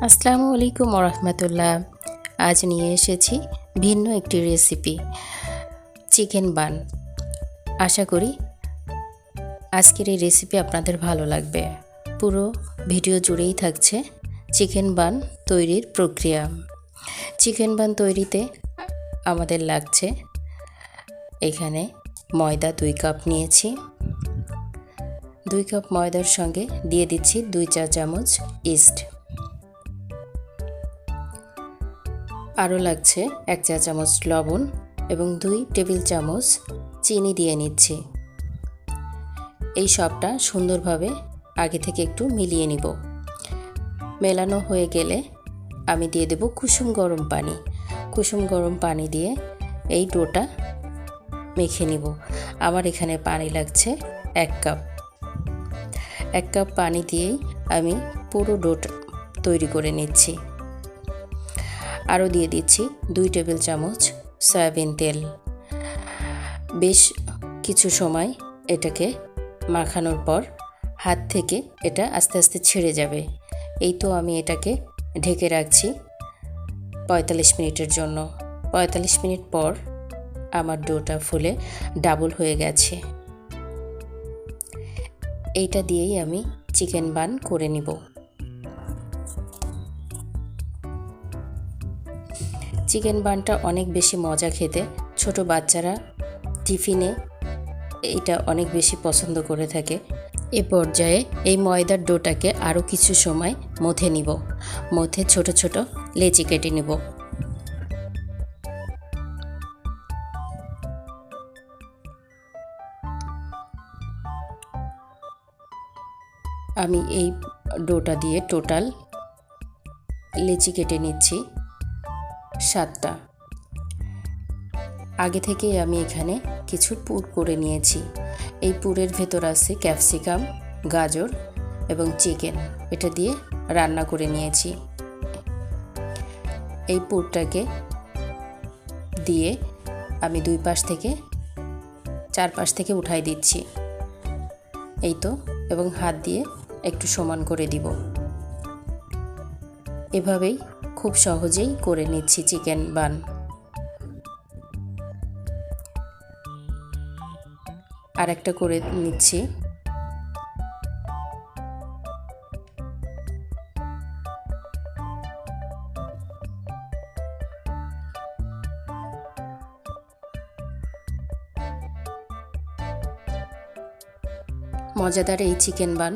আসসালামু আলাইকুম ওরহমতুল্লাহ। আজ নিয়ে এসেছি ভিন্ন একটি রেসিপি, চিকেন বান। আশা করি আজকের এই রেসিপি আপনাদের ভালো লাগবে। পুরো ভিডিও জুড়েই থাকছে চিকেন বান তৈরির প্রক্রিয়া। চিকেন বান তৈরিতে আমাদের লাগছে এখানে ময়দা 2 কাপ নিয়েছি। 2 কাপ ময়দার সঙ্গে দিয়ে দিচ্ছি 2 চা চামচ ইস্ট। আরও লাগছে 1 চা চামচ লবণ এবং 2 টেবিল চামচ চিনি দিয়ে নিচ্ছি। এই সবটা সুন্দরভাবে আগে থেকে একটু মিলিয়ে নিব। মেলানো হয়ে গেলে আমি দিয়ে দেব কুসুম গরম পানি। কুসুম গরম পানি দিয়ে এই ডোটা মেখে নিব। আমার এখানে পানি লাগছে 1 কাপ। 1 কাপ পানি দিয়েই আমি পুরো ডোটা তৈরি করে নিচ্ছি। আরও দিয়ে দিচ্ছি 2 টেবিল চামচ সয়াবিন তেল। বেশ কিছু সময় এটাকে মাখানোর পর হাত থেকে এটা আস্তে আস্তে ছেড়ে যাবে। এই তো আমি এটাকে ঢেকে রাখছি 45 মিনিটের জন্য। 45 মিনিট পর আমার ডোটা ফুলে ডাবল হয়ে গেছে। এইটা দিয়েই আমি চিকেন বান করে নিব। চিকেন বানটা অনেক বেশি মজা খেতে। ছোট বাচ্চারা টিফিনে এটা অনেক বেশি পছন্দ করে থাকে। এ পর্যায়ে এই ময়দার ডোটাকে আরও কিছু সময় মথে নিব। মথে ছোট ছোট লেচি কেটে নিব। আমি এই ডোটা দিয়ে টোটাল লেচি কেটে নিচ্ছি 7টা। আগে থেকেই আমি এখানে কিছু পুর করে নিয়েছি। এই পুরের ভেতর আছে ক্যাপসিকাম, গাজর এবং চিকেন। এটা দিয়ে রান্না করে নিয়েছি। এই পুরটাকে দিয়ে আমি 2 পাশ থেকে 4 পাশ থেকে উঠাই দিচ্ছি। এই তো, এবং হাত দিয়ে একটু সমান করে দিব। এভাবেই খুব সহজেই করে নিচ্ছি চিকেন বান। আর একটা করে নিচ্ছি। মজাদার এই চিকেন বান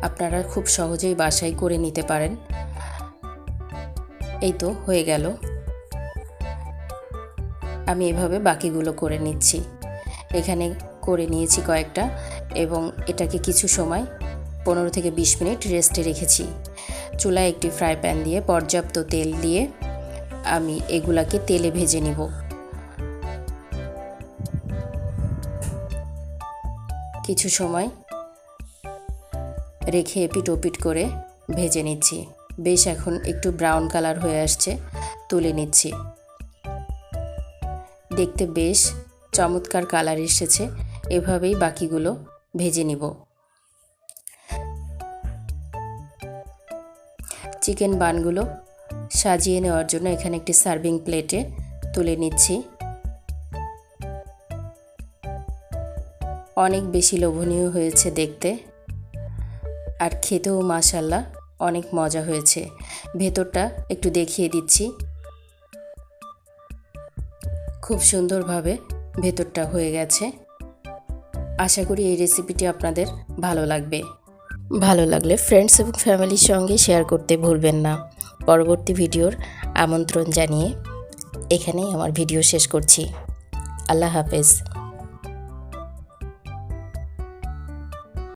আপনারা খুব সহজেই বাসায় করে নিতে পারেন। এই তো হয়ে গেল। আমি এভাবে বাকিগুলো করে নিচ্ছি। এখানে করে নিয়েছি কয়েকটা এবং এটাকে কিছু সময় 15 থেকে 20 মিনিট রেস্টে রেখেছি। চুলায় একটি ফ্রাই প্যান দিয়ে পর্যাপ্ত তেল দিয়ে আমি এগুলাকে তেলে ভেজে নিব। কিছু সময় রেখে এপিট ওপিট করে ভেজে নিচ্ছি। বেশ এখন একটু ব্রাউন কালার হয়ে আসছে, তুলে নিচ্ছি। দেখতে বেশ চমৎকার কালার এসেছে। এভাবেই বাকিগুলো ভেজে নিব। চিকেন বানগুলো সাজিয়ে নেওয়ার জন্য এখানে একটি সার্ভিং প্লেটে তুলে নিচ্ছি। অনেক বেশি লোভনীয় হয়েছে দেখতে, আর খেতেও মাশাআল্লাহ অনেক মজা হয়েছে। ভেতরটা একটু দেখিয়ে দিচ্ছি। খুব সুন্দরভাবে ভেতরটা হয়ে গেছে। আশা করি এই রেসিপিটি আপনাদের ভালো লাগবে। ভালো লাগলে ফ্রেন্ডস এবং ফ্যামিলির সঙ্গে শেয়ার করতে ভুলবেন না। পরবর্তী ভিডিওর আমন্ত্রণ জানিয়ে এখানেই আমার ভিডিও শেষ করছি। আল্লাহ হাফেজ।